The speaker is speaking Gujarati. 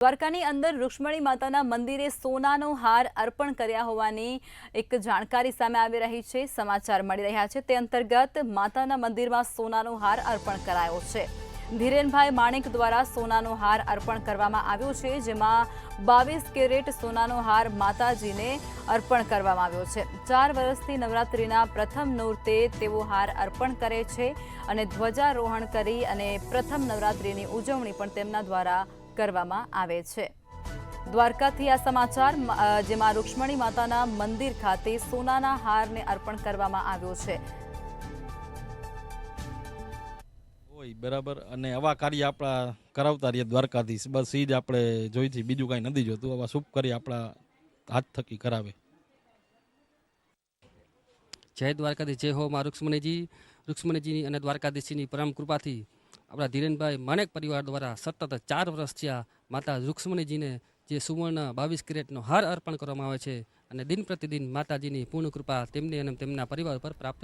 દ્વારકાની અંદર રૂક્ષ્મણી માતાના મંદિરે સોનાનો હાર અર્પણ કર્યા હોવાની એક જાણકારી સામે આવી રહી છે। સમાચાર મળી રહ્યા છે તે અંતર્ગત માતાના મંદિરમાં સોનાનો હાર અર્પણ કરાયો છે। ધીરેનભાઈ માણેક દ્વારા સોનાનો હાર અર્પણ કરવામાં આવ્યો છે, જેમાં 22 કેરેટ સોનાનો હાર માતાજીને અર્પણ કરવામાં આવ્યો છે। 4 વર્ષથી નવરાત્રિના પ્રથમ નોરતે તેઓ હાર અર્પણ કરે છે અને ધ્વજારોહણ કરી અને પ્રથમ નવરાત્રિની ઉજવણી પણ તેમના દ્વારા કરવામાં આવે છે। દ્વારકાથી આ સમાચાર, જેમાં રૂક્ષ્મણી માતાના મંદિર ખાતે સોનાના હારને અર્પણ કરવામાં આવ્યો છે। બરાબર, અને આવા કાર્ય આપણા કરાવતા રહીએ દ્વારકાધીશ, બસ એ જ આપણે જોઈથી, બીજું કાંઈ નથી જોતું। આવા શુભ કાર્ય આપણા હાથ થકી કરાવે। જય દ્વારકાધીશ, જય હો માં રૂક્ષ્મણીજી અને દ્વારકાધીશની પરમ કૃપાથી આપણા ધીરેનભાઈ માણેક પરિવાર દ્વારા સતત 4 વર્ષ થયા માતા રૂક્ષ્મણીજીને જે સુવર્ણ 22 કેરેટનો હાર અર્પણ કરવામાં આવે છે અને દિન પ્રતિદિન માતાજીની પૂર્ણ કૃપા તેમને અને તેમના પરિવાર પર પ્રાપ્ત